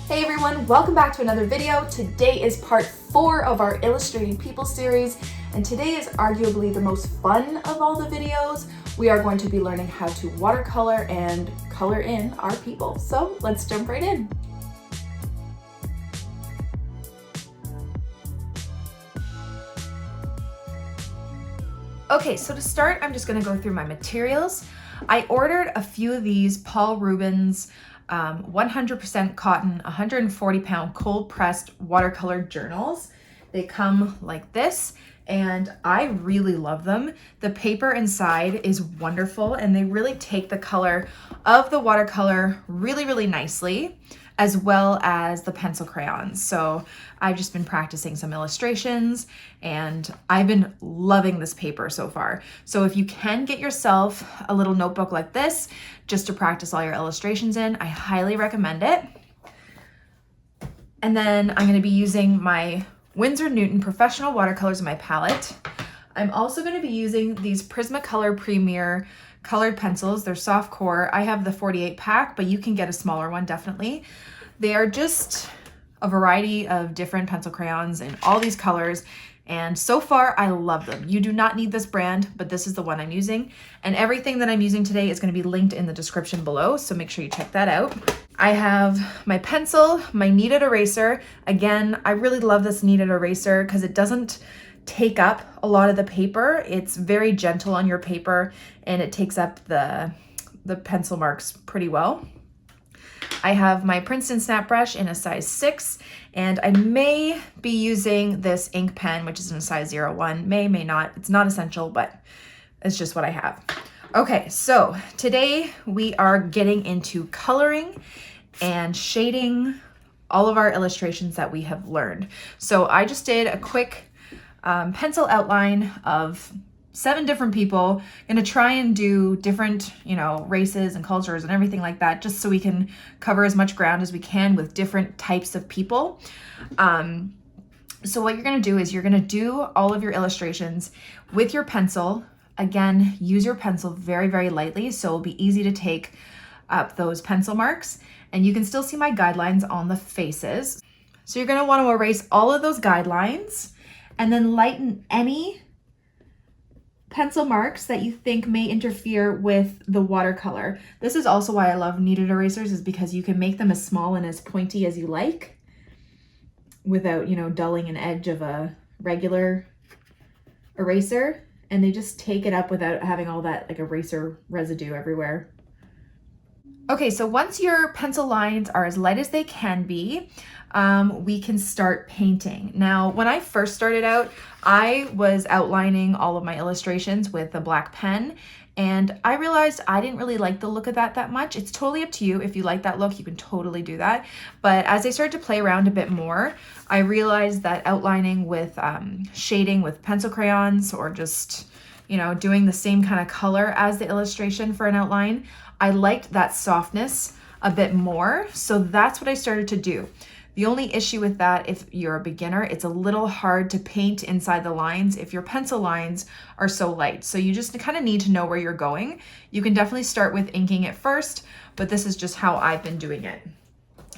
Hey everyone, welcome back to another video. Today is part 4 of our Illustrating People series, and today is arguably the most fun of all the videos. We are going to be learning how to watercolor and color in our people. So let's jump right in. Okay, so to start, I'm just gonna go through my materials. I ordered a few of these Paul Rubens 100% cotton, 140-pound cold pressed watercolor journals. They come like this, and I really love them. The paper inside is wonderful, and they really take the color of the watercolor really nicely, as well as the pencil crayons. So I've just been practicing some illustrations, and I've been loving this paper so far. So if you can get yourself a little notebook like this, just to practice all your illustrations in, I highly recommend it. And then I'm gonna be using my Winsor Newton Professional Watercolors in my palette. I'm also gonna be using these Prismacolor Premier colored pencils. They're soft core. I have the 48 pack, but you can get a smaller one, definitely. They are just a variety of different pencil crayons in all these colors, and so far I love them. You do not need this brand, but this is the one I'm using, and everything that I'm using today is going to be linked in the description below, so make sure you check that out. I have my pencil, my kneaded eraser. Again, I really love this kneaded eraser because it doesn't take up a lot of the paper. It's very gentle on your paper, and it takes up the pencil marks pretty well. I have my Princeton snap brush in a size 6, and I may be using this ink pen, which is in a size 01. May not. It's not essential, but it's just what I have. Okay, so today we are getting into coloring and shading all of our illustrations that we have learned. So I just did a quick pencil outline of 7 different people. I'm gonna try and do different, races and cultures and everything like that, just so we can cover as much ground as we can with different types of people. So what you're gonna do is you're gonna do all of your illustrations with your pencil. Again, use your pencil very lightly, so it'll be easy to take up those pencil marks. And you can still see my guidelines on the faces. So you're gonna wanna erase all of those guidelines and then lighten any pencil marks that you think may interfere with the watercolor. This is also why I love kneaded erasers, is because you can make them as small and as pointy as you like without, dulling an edge of a regular eraser, and they just take it up without having all that eraser residue everywhere. Okay, so once your pencil lines are as light as they can be, we can start painting. Now, when I first started out, I was outlining all of my illustrations with a black pen, and I realized I didn't really like the look of that much. It's totally up to you. If you like that look, you can totally do that. But as I started to play around a bit more, I realized that outlining with shading with pencil crayons, or just, doing the same kind of color as the illustration for an outline, I liked that softness a bit more. So that's what I started to do. The only issue with that, if you're a beginner, it's a little hard to paint inside the lines if your pencil lines are so light. So you just kind of need to know where you're going. You can definitely start with inking it first, but this is just how I've been doing it.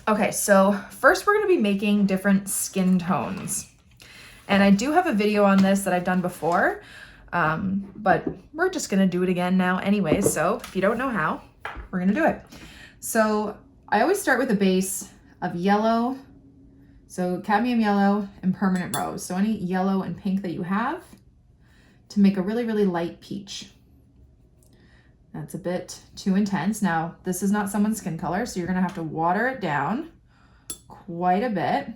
Okay, so first we're going to be making different skin tones. And I do have a video on this that I've done before, but we're just going to do it again now anyway. So if you don't know how, we're going to do it. So I always start with a base of yellow, so cadmium yellow and permanent rose. So any yellow and pink that you have to make a really light peach. That's a bit too intense. Now, this is not someone's skin color, so you're gonna have to water it down quite a bit.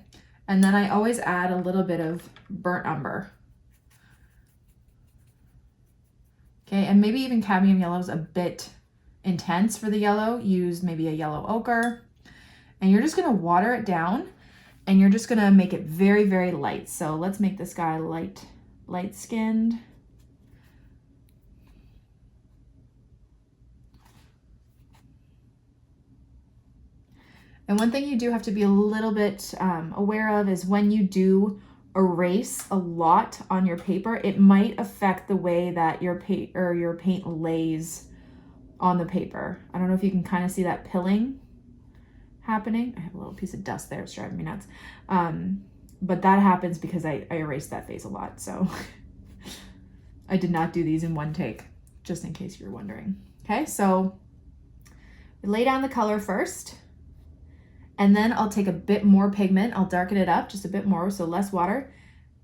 And then I always add a little bit of burnt umber. Okay, and maybe even cadmium yellow is a bit intense for the yellow. Use maybe a yellow ochre. And you're just gonna water it down, and you're just gonna make it very light. So let's make this guy light skinned. And one thing you do have to be a little bit aware of is when you do erase a lot on your paper, it might affect the way that your paint lays on the paper. I don't know if you can kind of see that pilling happening. I have a little piece of dust there, it's driving me nuts. But that happens because I erased that face a lot, so I did not do these in one take, just in case you're wondering. Okay, so we lay down the color first, and then I'll take a bit more pigment. I'll darken it up just a bit more, so less water,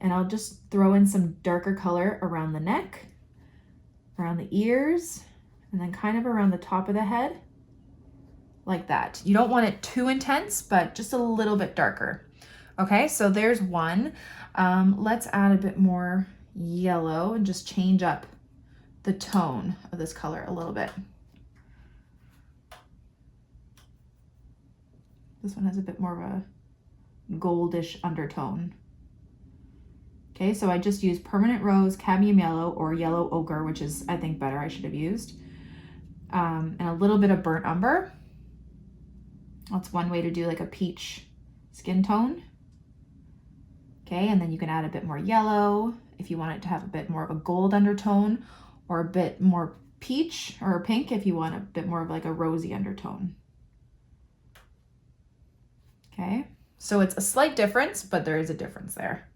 and I'll just throw in some darker color around the neck, around the ears, and then kind of around the top of the head, like that. You don't want it too intense, but just a little bit darker. Okay, so there's one. Let's add a bit more yellow and just change up the tone of this color a little bit. This one has a bit more of a goldish undertone. Okay, so I just used Permanent Rose, Cadmium Yellow, or Yellow Ochre, which is, I think, better, I should have used. And a little bit of Burnt Umber. That's one way to do like a peach skin tone. Okay, and then you can add a bit more yellow if you want it to have a bit more of a gold undertone, or a bit more peach or pink if you want a bit more of like a rosy undertone. Okay, so it's a slight difference, but there is a difference there.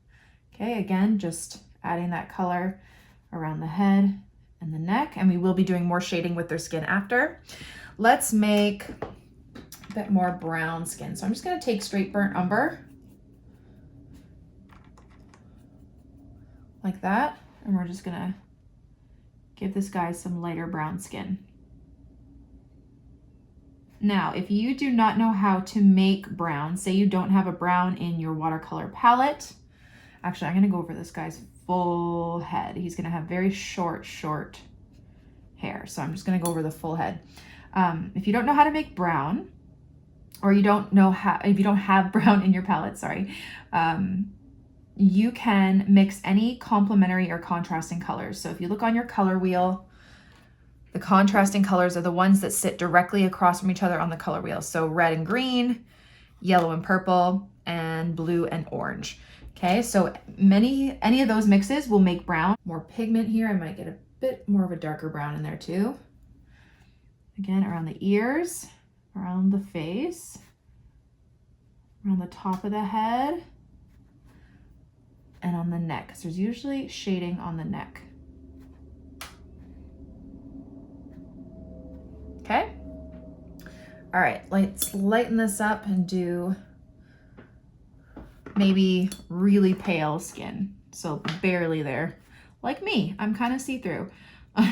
Okay, again, just adding that color around the head and the neck, and we will be doing more shading with their skin after. Let's make a bit more brown skin. So I'm just gonna take straight Burnt Umber, like that, and we're just gonna give this guy some lighter brown skin. Now, if you do not know how to make brown, say you don't have a brown in your watercolor palette, actually I'm gonna go over this guy's full head. He's gonna have very short hair, so I'm just gonna go over the full head. If you don't know how to make brown, or you don't know how, if you don't have brown in your palette, sorry, you can mix any complementary or contrasting colors. So if you look on your color wheel, the contrasting colors are the ones that sit directly across from each other on the color wheel. So red and green, yellow and purple, and blue and orange. Okay, so any of those mixes will make brown. More pigment here, I might get a bit more of a darker brown in there too. Again, around the ears, around the face, around the top of the head, and on the neck, because there's usually shading on the neck. Okay. All right, let's lighten this up and do maybe really pale skin. So barely there. Like me, I'm kind of see-through. So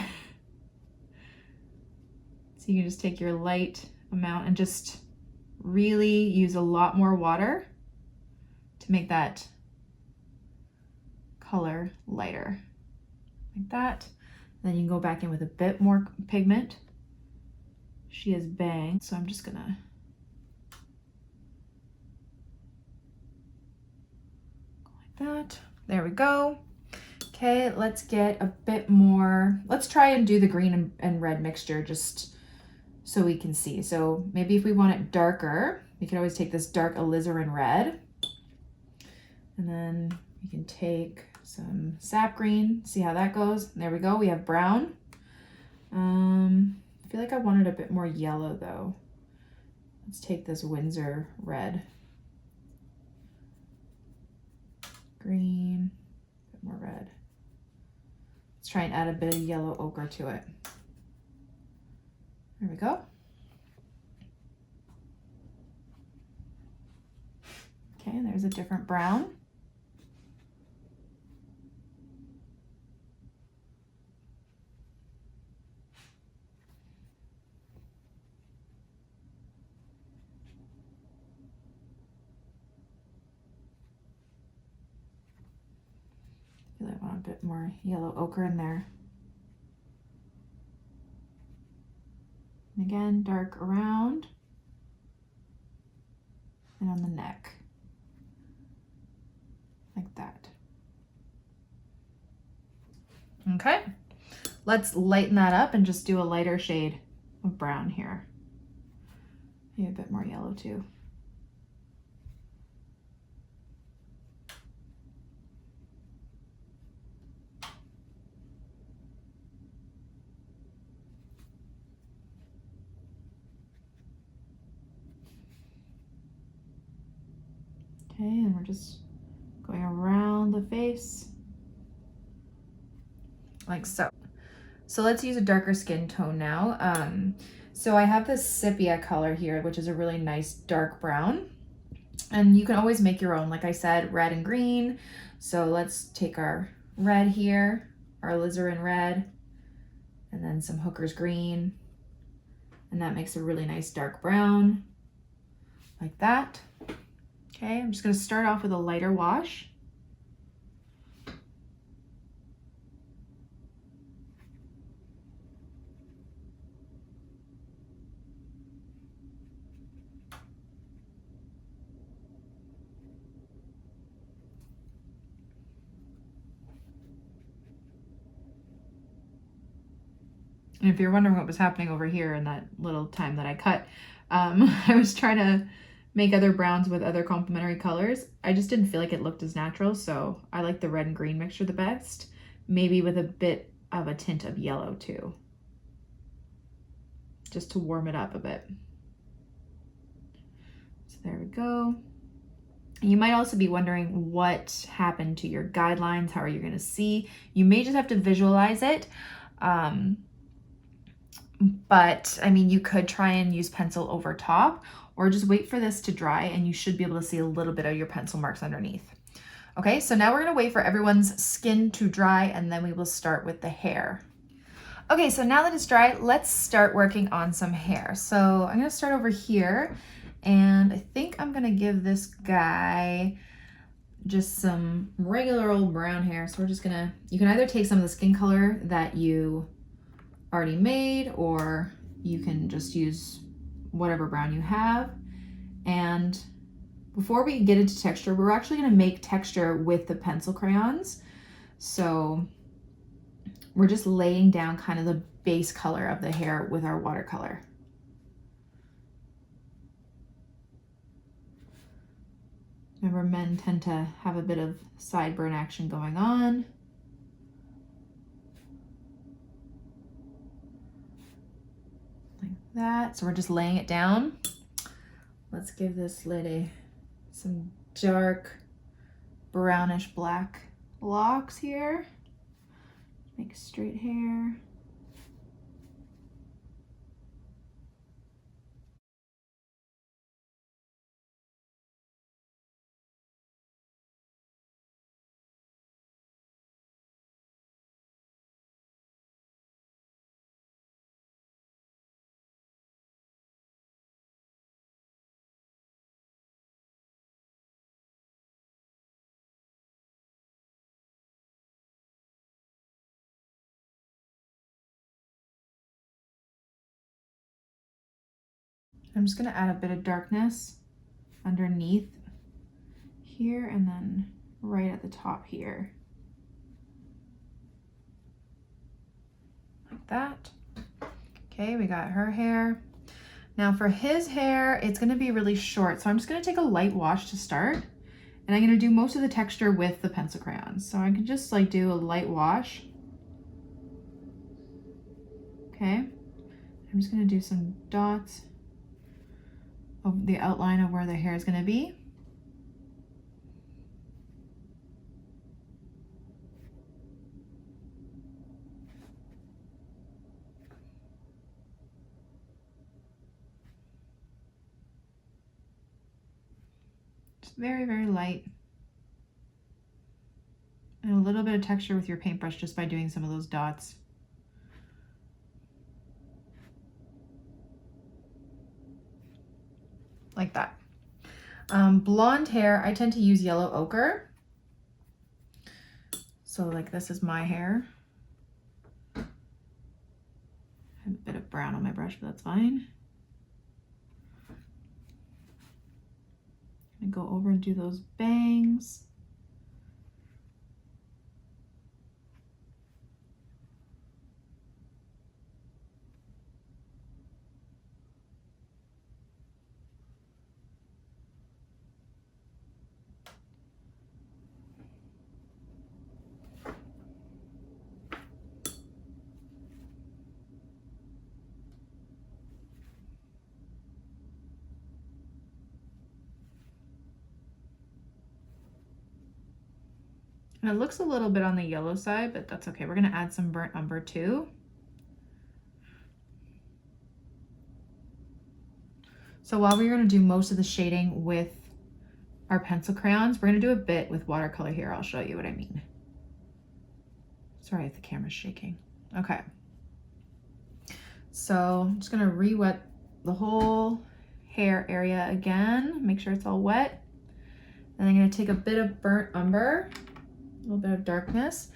you can just take your light amount and just really use a lot more water to make that color lighter, like that. Then you can go back in with a bit more pigment. She has bangs, so I'm just gonna go like that. There we go. Okay, let's get a bit more. Let's try and do the green and red mixture just so we can see. So maybe if we want it darker, we can always take this dark alizarin red, and then we can take some sap green, see how that goes. There we go, we have brown. I feel like I wanted a bit more yellow though. Let's take this WINSOR red. Green, a bit more red. Let's try and add a bit of yellow ochre to it. There we go. Okay, there's a different brown. I want a bit more yellow ochre in there. And again, dark around and on the neck, like that. Okay, let's lighten that up and just do a lighter shade of brown here. Maybe a bit more yellow too. Okay, and we're just going around the face like so. So let's use a darker skin tone now. So I have this sepia color here, which is a really nice dark brown. And you can always make your own, like I said, red and green. So let's take our red here, our alizarin red, and then some Hooker's green. And that makes a really nice dark brown, like that. Okay, I'm just gonna start off with a lighter wash. And if you're wondering what was happening over here in that little time that I cut, I was trying to make other browns with other complementary colors. I just didn't feel like it looked as natural, so I like the red and green mixture the best, maybe with a bit of a tint of yellow too, just to warm it up a bit. So there we go. You might also be wondering what happened to your guidelines. How are you going to see? You may just have to visualize it. But I mean, you could try and use pencil over top, or just wait for this to dry and you should be able to see a little bit of your pencil marks underneath. Okay, so now we're gonna wait for everyone's skin to dry and then we will start with the hair. Okay, so now that it's dry, let's start working on some hair. So I'm gonna start over here, and I think I'm gonna give this guy just some regular old brown hair. So we're just gonna, you can either take some of the skin color that you already made, or you can just use whatever brown you have. And before we get into texture, we're actually going to make texture with the pencil crayons. So we're just laying down kind of the base color of the hair with our watercolor. Remember, men tend to have a bit of sideburn action going on. That. So we're just laying it down. Let's give this lady some dark brownish black locks here. Make straight hair. I'm just going to add a bit of darkness underneath here and then right at the top here. Like that. Okay, we got her hair. Now for his hair, it's going to be really short. So I'm just going to take a light wash to start. And I'm going to do most of the texture with the pencil crayons. So I can just like do a light wash. Okay. I'm just going to do some dots of the outline of where the hair is going to be. Just very, very light. And a little bit of texture with your paintbrush just by doing some of those dots. Like that. Blonde hair, I tend to use yellow ochre. So like this is my hair. I have a bit of brown on my brush, but that's fine. I'm gonna go over and do those bangs. And it looks a little bit on the yellow side, but that's okay. We're gonna add some burnt umber too. So while we're gonna do most of the shading with our pencil crayons, we're gonna do a bit with watercolor here. I'll show you what I mean. Sorry if the camera's shaking. Okay. So I'm just gonna re-wet the whole hair area again, make sure it's all wet. And I'm gonna take a bit of burnt umber, a little bit of darkness,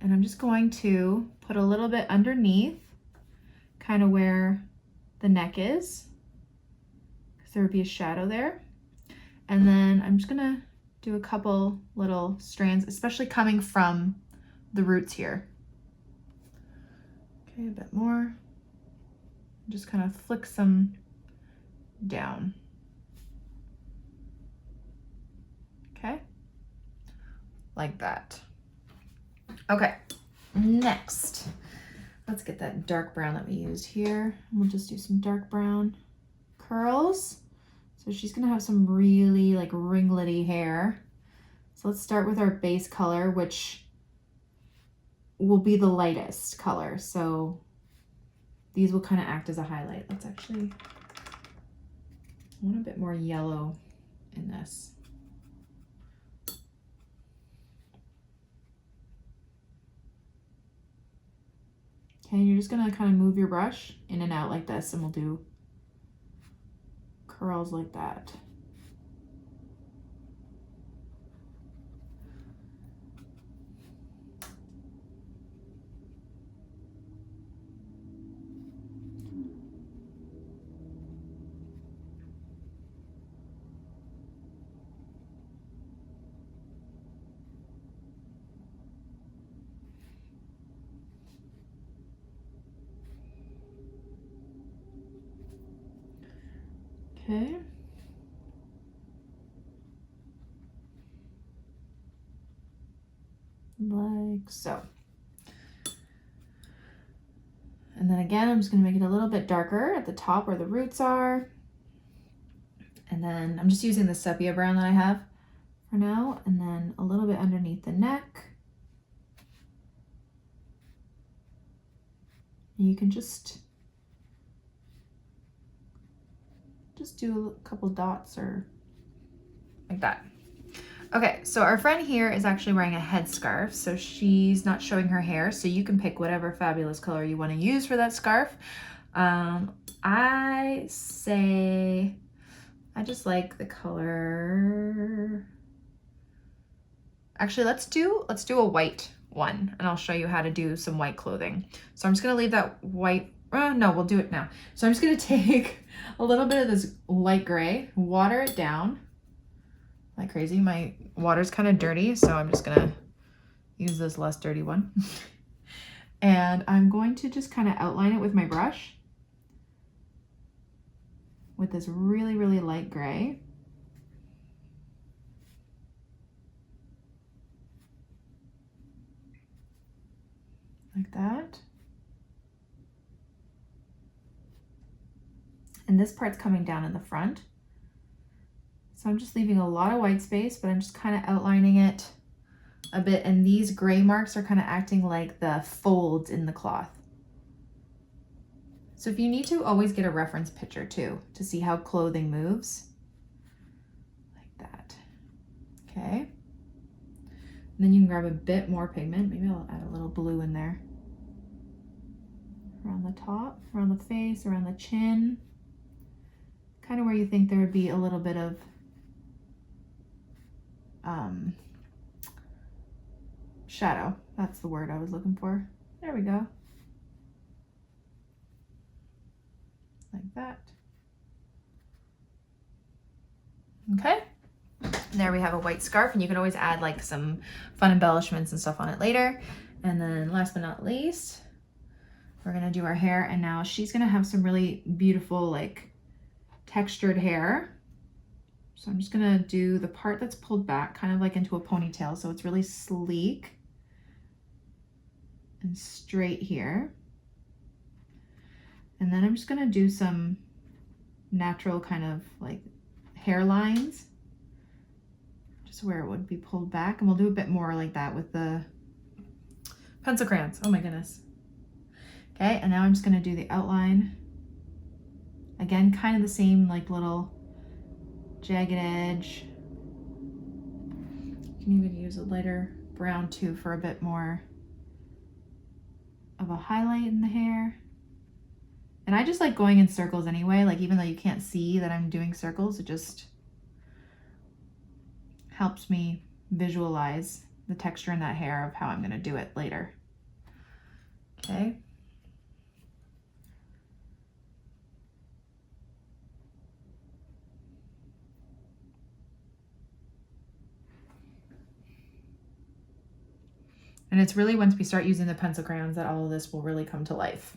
and I'm just going to put a little bit underneath, kind of where the neck is, because there would be a shadow there. And then I'm just gonna do a couple little strands, especially coming from the roots here. Okay, a bit more. Just kind of flick some down. Okay, like that. Okay, next, let's get that dark brown that we used here. We'll just do some dark brown curls. So she's gonna have some really like ringlety hair. So let's start with our base color, which will be the lightest color. So these will kind of act as a highlight. Let's actually, I want a bit more yellow in this. Okay, you're just gonna kind of move your brush in and out like this, and we'll do curls like that. Okay. Like so. And then again, I'm just gonna make it a little bit darker at the top where the roots are. And then I'm just using the sepia brown that I have for now, and then a little bit underneath the neck. And you can just do a couple dots or like that. Okay, so our friend here is actually wearing a headscarf, so she's not showing her hair, so you can pick whatever fabulous color you want to use for that scarf. I say, I just like the color. Actually, let's do a white one, and I'll show you how to do some white clothing. So I'm just gonna leave that white, no, we'll do it now. So I'm just gonna take a little bit of this light gray, water it down like crazy. My water's kind of dirty, so I'm just gonna use this less dirty one. And I'm going to just kind of outline it with my brush with this really, really light gray. Like that. And this part's coming down in the front. So I'm just leaving a lot of white space, but I'm just kind of outlining it a bit. And these gray marks are kind of acting like the folds in the cloth. So if you need to, always get a reference picture too, to see how clothing moves. Like that. Okay. And then you can grab a bit more pigment. Maybe I'll add a little blue in there. Around the top, around the face, around the chin. Kind of where you think there would be a little bit of shadow. That's the word I was looking for. There we go. Like that. Okay. There we have a white scarf, and you can always add like some fun embellishments and stuff on it later. And then last but not least, we're gonna do our hair, and now she's gonna have some really beautiful like textured hair. So I'm just gonna do the part that's pulled back kind of like into a ponytail, so it's really sleek and straight here. And then I'm just gonna do some natural kind of like hairlines. just where it would be pulled back. And we'll do a bit more like that with the pencil crayons. Oh my goodness. Okay, and now I'm just gonna do the outline. Again, kind of the same, like little jagged edge. You can even use a lighter brown too for a bit more of a highlight in the hair. And I just like going in circles anyway, like even though you can't see that I'm doing circles, it just helps me visualize the texture in that hair of how I'm gonna do it later. Okay. And it's really once we start using the pencil crayons that all of this will really come to life.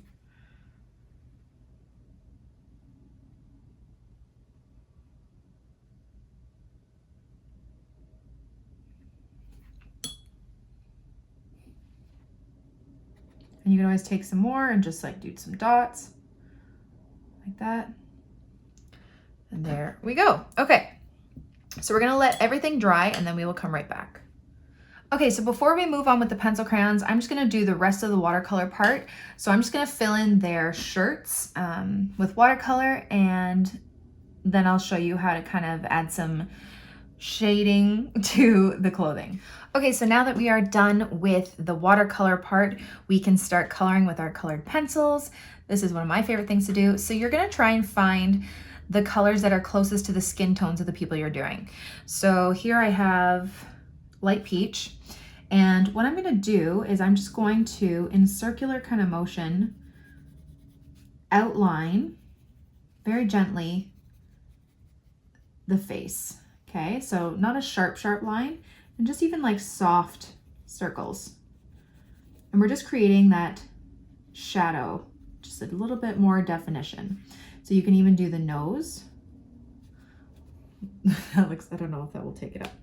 And you can always take some more and just like do some dots like that. And there we go. Okay, so we're gonna let everything dry and then we will come right back. Okay, so before we move on with the pencil crayons, I'm just gonna do the rest of the watercolor part. So I'm just gonna fill in their shirts with watercolor, and then I'll show you how to kind of add some shading to the clothing. Okay, so now that we are done with the watercolor part, we can start coloring with our colored pencils. This is one of my favorite things to do. So you're gonna try and find the colors that are closest to the skin tones of the people you're doing. So here I have light peach, and what I'm gonna do is I'm just going to, in circular kind of motion, outline very gently the face. Okay, so not a sharp line, and just even like soft circles. And we're just creating that shadow, just a little bit more definition. So you can even do the nose. That looks, I don't know if that will take it up.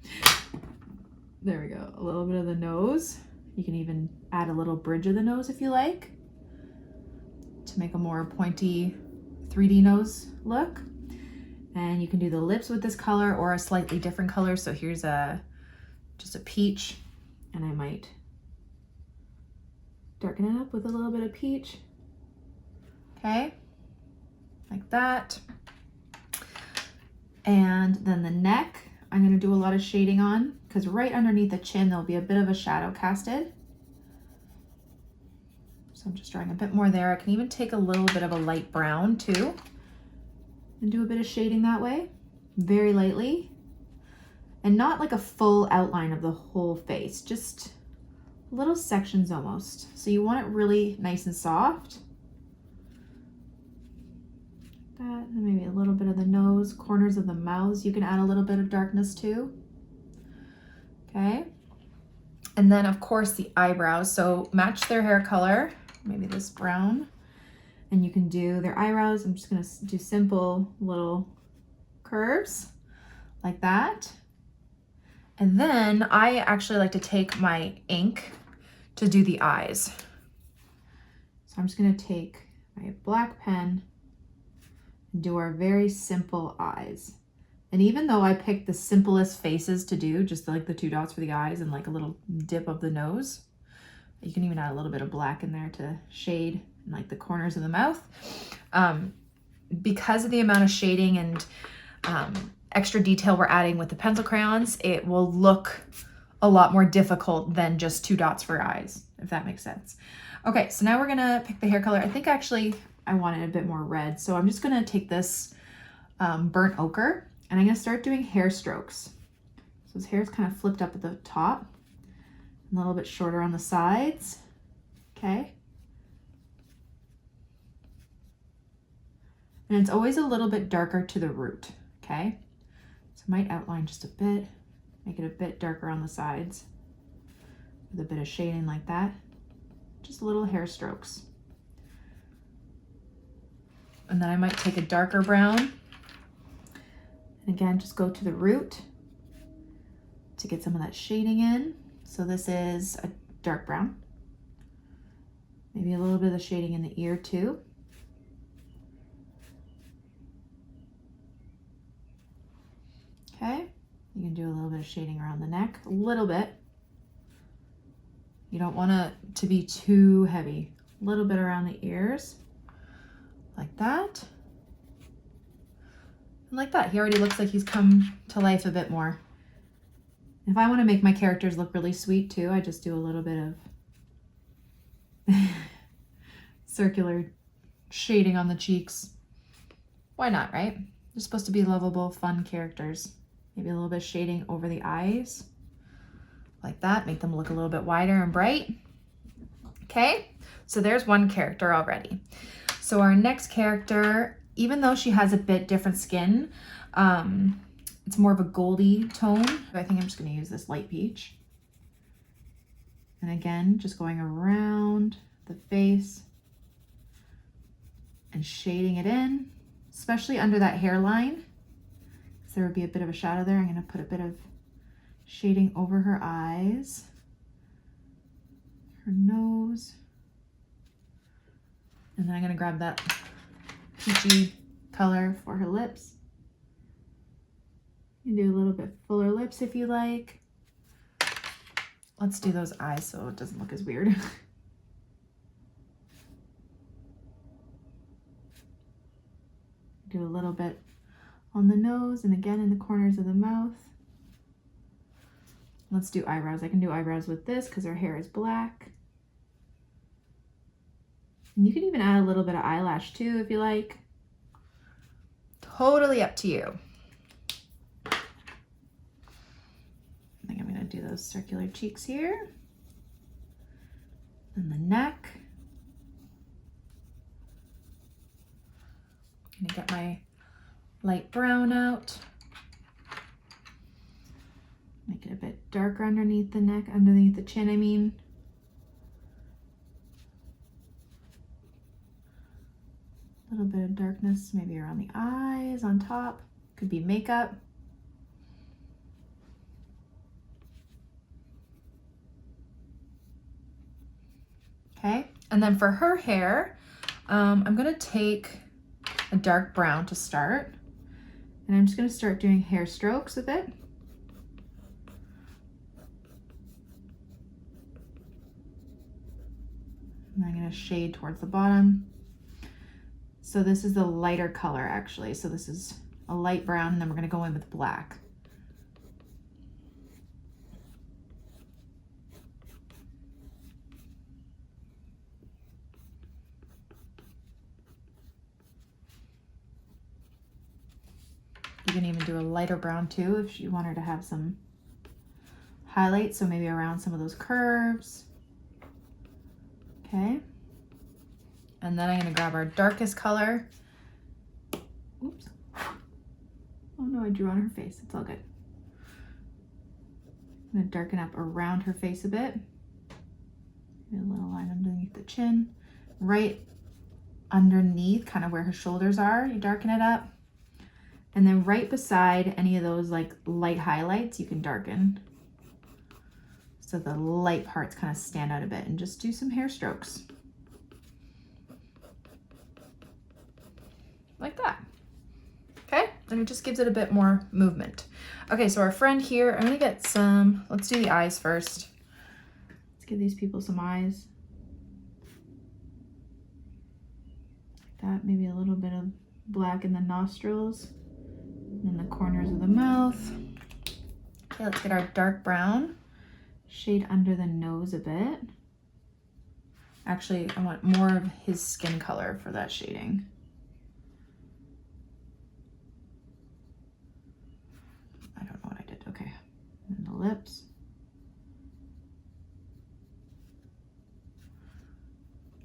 There we go, a little bit of the nose. You can even add a little bridge of the nose if you like, to make a more pointy 3D nose look. And you can do the lips with this color or a slightly different color. So here's just a peach, and I might darken it up with a little bit of peach. Okay, like that. And then the neck, I'm gonna do a lot of shading on, because right underneath the chin, there'll be a bit of a shadow casted. So I'm just drawing a bit more there. I can even take a little bit of a light brown too, and do a bit of shading that way, very lightly. And not like a full outline of the whole face, just little sections almost. So you want it really nice and soft. That, and maybe a little bit of the nose, corners of the mouths, you can add a little bit of darkness too. Okay. And then of course the eyebrows. So match their hair color, maybe this brown. And you can do their eyebrows. I'm just gonna do simple little curves like that. And then I actually like to take my ink to do the eyes. So I'm just gonna take my black pen and do our very simple eyes. And even though I picked the simplest faces to do, just like the 2 dots for the eyes and like a little dip of the nose, you can even add a little bit of black in there to shade like the corners of the mouth. Because of the amount of shading and extra detail we're adding with the pencil crayons, it will look a lot more difficult than just 2 dots for eyes, if that makes sense. Okay, so now we're gonna pick the hair color. I think actually I wanted a bit more red, so I'm just gonna take this burnt ochre, and I'm gonna start doing hair strokes. So his hair's kind of flipped up at the top, a little bit shorter on the sides, okay? And it's always a little bit darker to the root, okay? So I might outline just a bit, make it a bit darker on the sides with a bit of shading like that. Just little hair strokes. And then I might take a darker brown. And again, just go to the root to get some of that shading in. So this is a dark brown. Maybe a little bit of the shading in the ear too. Okay, you can do a little bit of shading around the neck, a little bit. You don't want it to be too heavy. A little bit around the ears, like that. And like that. He already looks like he's come to life a bit more. If I want to make my characters look really sweet too, I just do a little bit of circular shading on the cheeks. Why not, right? They're supposed to be lovable, fun characters. Maybe a little bit of shading over the eyes, like that. Make them look a little bit wider and bright. Okay, so there's one character already. So our next character, even though she has a bit different skin, it's more of a goldy tone. I think I'm just going to use this light peach. And again, just going around the face and shading it in, especially under that hairline. So there would be a bit of a shadow there. I'm going to put a bit of shading over her eyes, her nose. And then I'm going to grab that peachy color for her lips. You can do a little bit fuller lips if you like. Let's do those eyes so it doesn't look as weird. Do a little bit on the nose and again in the corners of the mouth. Let's do eyebrows. I can do eyebrows with this because her hair is black. And you can even add a little bit of eyelash too if you like. Totally up to you. I think I'm going to do those circular cheeks here. And the neck. I'm going to get my light brown out. Make it a bit darker underneath the neck, underneath the chin, I mean. A little bit of darkness maybe around the eyes, on top. Could be makeup. Okay, and then for her hair, I'm gonna take a dark brown to start. And I'm just gonna start doing hair strokes with it. And I'm gonna shade towards the bottom. So this is the lighter color actually. So this is a light brown and then we're gonna go in with black. You can even do a lighter brown too if you want her to have some highlights. So maybe around some of those curves. Okay. And then I'm going to grab our darkest color. Oops. Oh no, I drew on her face. It's all good. I'm going to darken up around her face a bit. Maybe a little line underneath the chin. Right underneath, kind of where her shoulders are, you darken it up. And then right beside any of those like light highlights, you can darken. So the light parts kind of stand out a bit, and just do some hair strokes. Like that. Okay, and it just gives it a bit more movement. Okay, so our friend here, I'm gonna get some, let's do the eyes first. Let's give these people some eyes. Like that, maybe a little bit of black in the nostrils. And the corners of the mouth. Okay, let's get our dark brown. Shade under the nose a bit. Actually, I want more of his skin color for that shading. I don't know what I did. Okay, and the lips.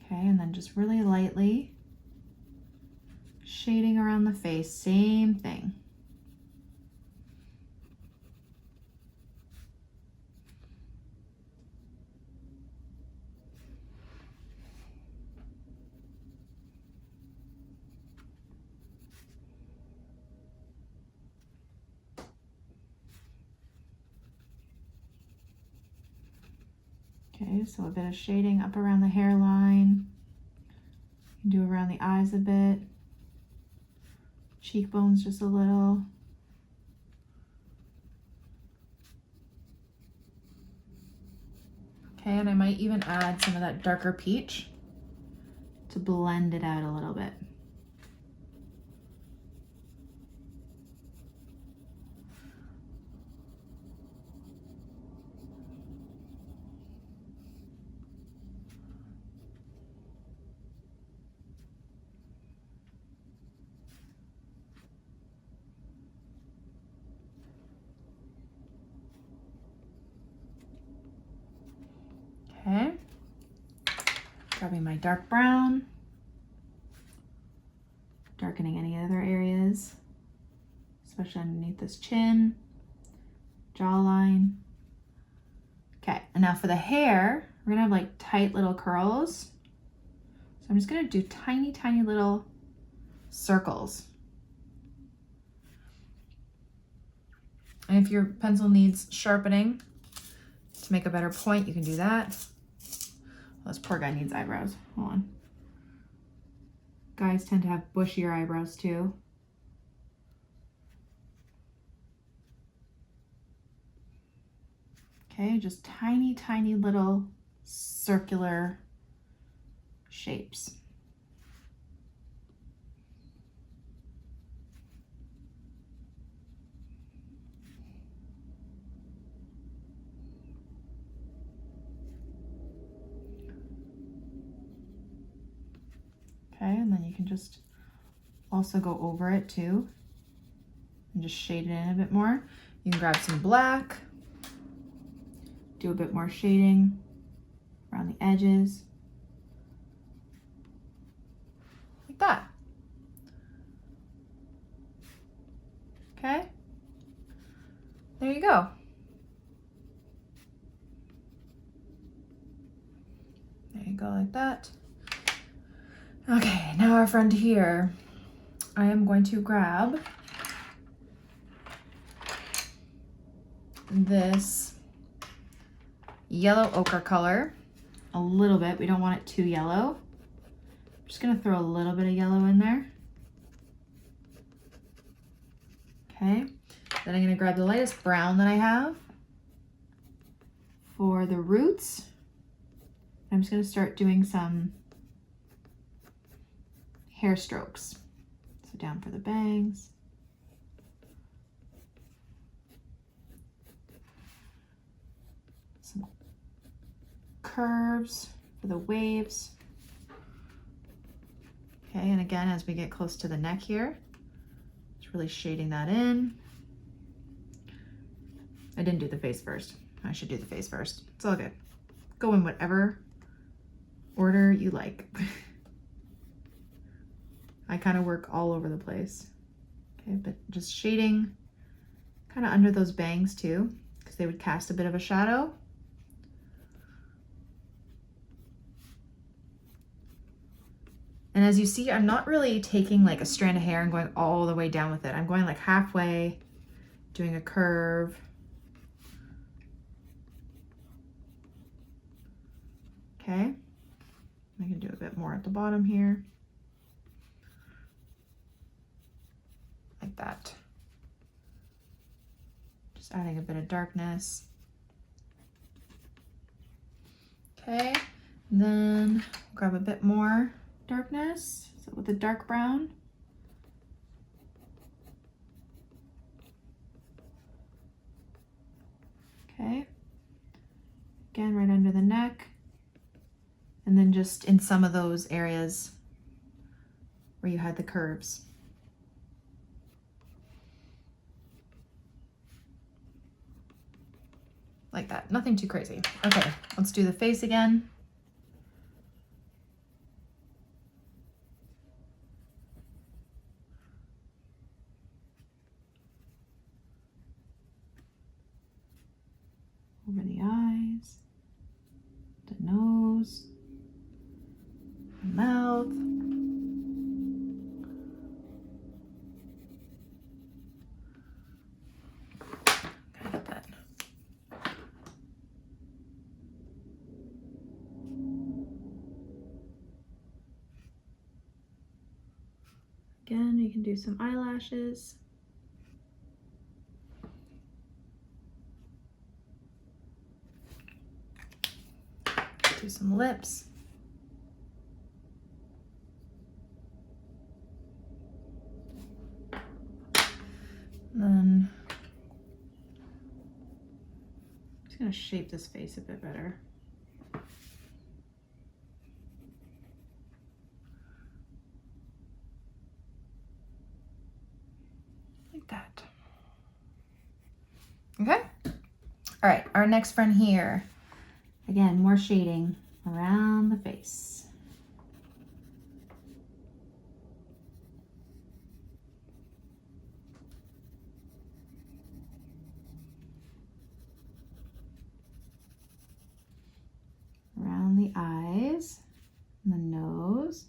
Okay, and then just really lightly shading around the face, same thing. Okay, so a bit of shading up around the hairline. You can do around the eyes a bit. Cheekbones just a little. Okay, and I might even add some of that darker peach to blend it out a little bit. Okay, grabbing my dark brown, darkening any other areas, especially underneath this chin, jawline. Okay, and now for the hair, we're gonna have like tight little curls. So I'm just gonna do tiny, tiny little circles. And if your pencil needs sharpening to make a better point, you can do that. Well, this poor guy needs eyebrows. Hold on. Guys tend to have bushier eyebrows too. Okay, just tiny, tiny little circular shapes. Okay, and then you can just also go over it too and just shade it in a bit more. You can grab some black, do a bit more shading around the edges, like that. Okay, there you go. There you go, like that. Okay, now our friend here, I am going to grab this yellow ochre color, a little bit. We don't want it too yellow. I'm just gonna throw a little bit of yellow in there. Okay, then I'm gonna grab the lightest brown that I have for the roots. I'm just gonna start doing some hair strokes. So down for the bangs. Some curves for the waves. Okay, and again, as we get close to the neck here, just really shading that in. I didn't do the face first. I should do the face first. It's all good. Go in whatever order you like. I kind of work all over the place. Okay, but just shading kind of under those bangs too, because they would cast a bit of a shadow. And as you see, I'm not really taking like a strand of hair and going all the way down with it. I'm going like halfway, doing a curve. Okay, I can do a bit more at the bottom here. Like that. Just adding a bit of darkness. Okay, then grab a bit more darkness, so with a dark brown. Okay, again right under the neck, and then just in some of those areas where you had the curves. Like that, nothing too crazy. Okay, let's do the face again. Over the eyes, the nose, the mouth. Got that. Again, you can do some eyelashes. do some lips. And then I'm just gonna shape this face a bit better. Like that. Okay. All right, our next friend here. Again, more shading around the face. Around the eyes, the nose,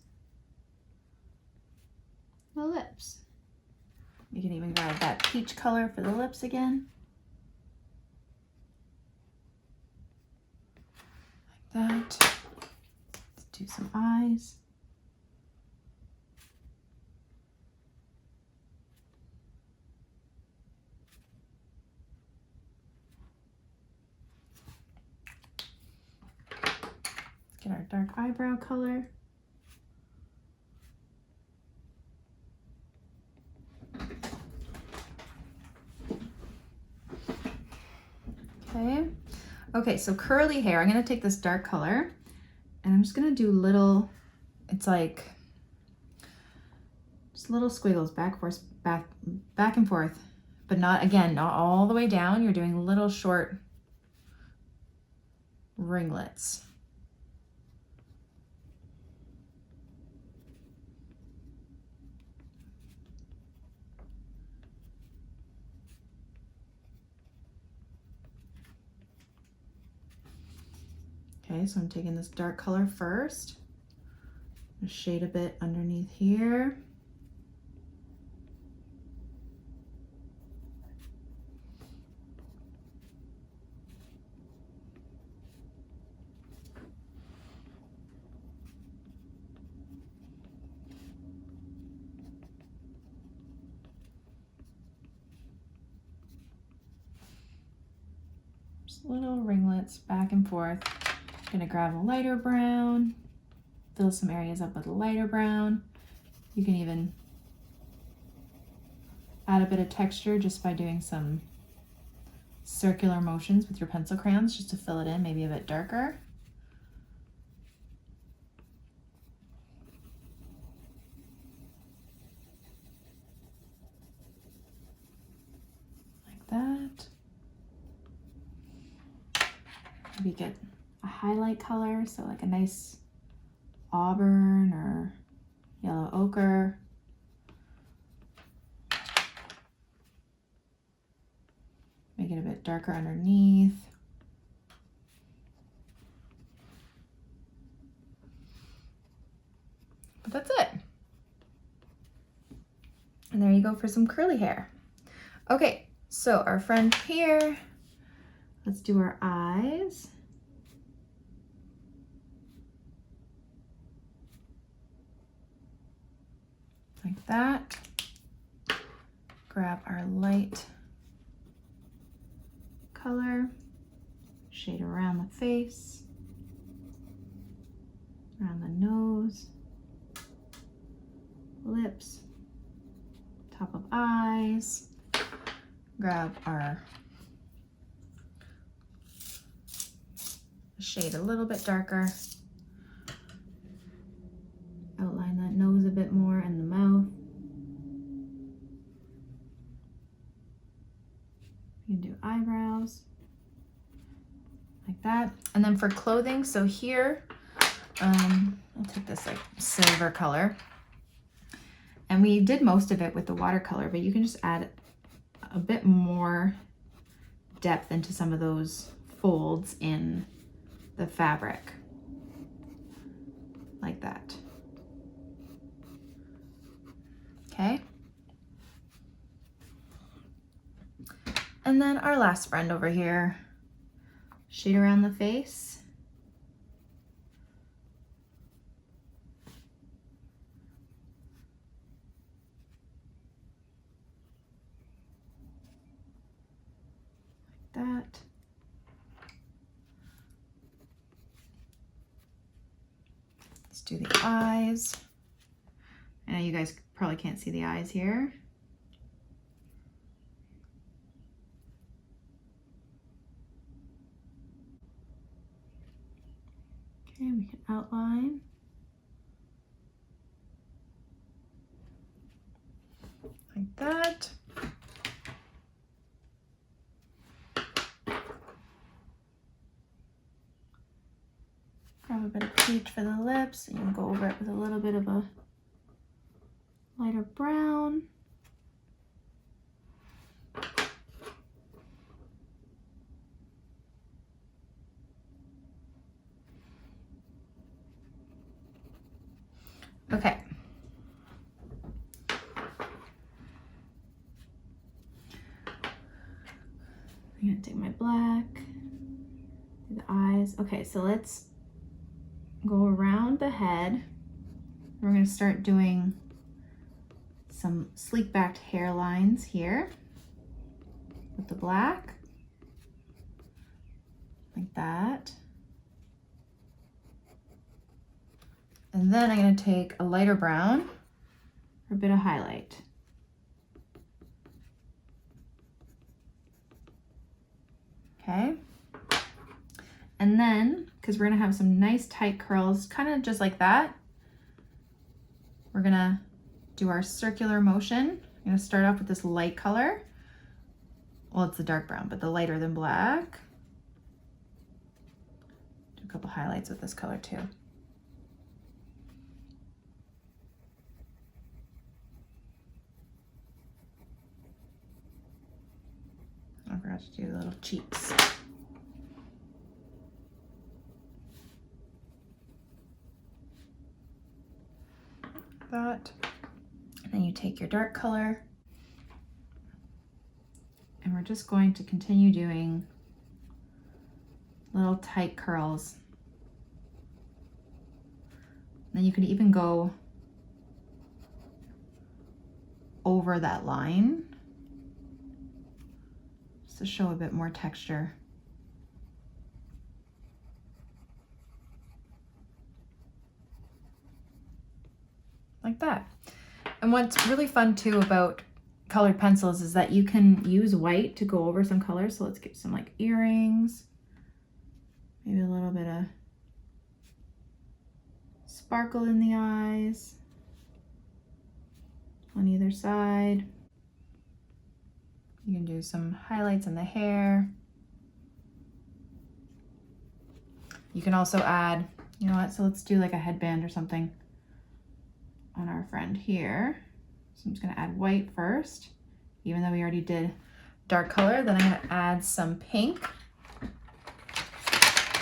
the lips. You can even grab that peach color for the lips again. Like that. Let's do some eyes. Get our dark eyebrow color. Okay. Okay, so curly hair. I'm gonna take this dark color and I'm just gonna do little, it's like just little squiggles back and forth, but not, again, not all the way down. You're doing little short ringlets. Okay, so I'm taking this dark color first. I'm gonna shade a bit underneath here. Just little ringlets back and forth. Gonna grab a lighter brown, fill some areas up with a lighter brown. You can even add a bit of texture just by doing some circular motions with your pencil crayons just to fill it in, maybe a bit darker. Like that. Maybe get a highlight color, so like a nice auburn or yellow ochre. Make it a bit darker underneath. But that's it. And there you go for some curly hair. Okay, so our friend here, let's do our eyes. Like that. Grab our light color, shade around the face, around the nose, lips, top of eyes. Grab our shade a little bit darker. Outline that nose a bit more and the mouth. You can do eyebrows like that. And then for clothing, so here, I'll take this like silver color. And we did most of it with the watercolor, but you can just add a bit more depth into some of those folds in the fabric, like that. Okay. And then our last friend over here, shade around the face. Like that. do the eyes. I know you guys probably can't see the eyes here. Okay, we can outline. Like that. Grab a bit of peach for the lips, and you can go over it with a little bit of a lighter brown. Okay. I'm gonna take my black, do the eyes. Okay, so let's go around the head. We're gonna start doing some sleek backed hairlines here with the black, like that. And then I'm gonna take a lighter brown for a bit of highlight. Okay. And then, because we're gonna have some nice tight curls, kind of just like that, we're gonna do our circular motion. I'm gonna start off with this light color. Well, it's the dark brown, but the lighter than black. Do a couple highlights with this color too. I forgot to do little cheeks. That. And then you take your dark color, and we're just going to continue doing little tight curls. And then you can even go over that line just to show a bit more texture. Like that. And what's really fun too about colored pencils is that you can use white to go over some colors. So let's get some like earrings, maybe a little bit of sparkle in the eyes on either side. You can do some highlights in the hair. You can also add, you know what, so let's do like a headband or something on our friend here. So I'm just gonna add white first, even though we already did dark color. Then I'm gonna add some pink,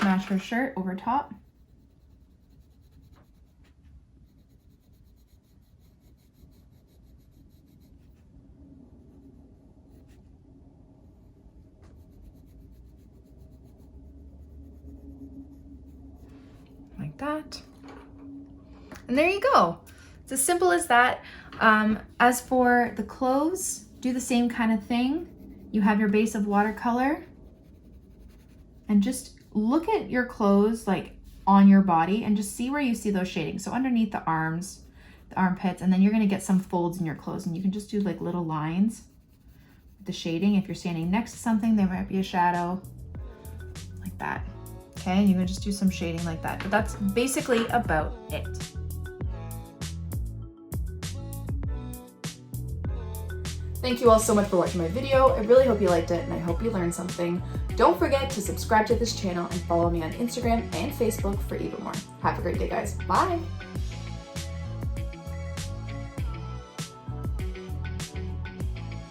match her shirt over top. Like that. And there you go. It's as simple as that. As for the clothes, do the same kind of thing. You have your base of watercolor, and just look at your clothes like on your body and just see where you see those shadings. So underneath the arms, the armpits, and then you're gonna get some folds in your clothes, and you can just do like little lines with the shading. If you're standing next to something, there might be a shadow like that. Okay, and you can just do some shading like that. But that's basically about it. Thank you all so much for watching my video. I really hope you liked it, and I hope you learned something. Don't forget to subscribe to this channel and follow me on Instagram and Facebook for even more. Have a great day, guys. Bye.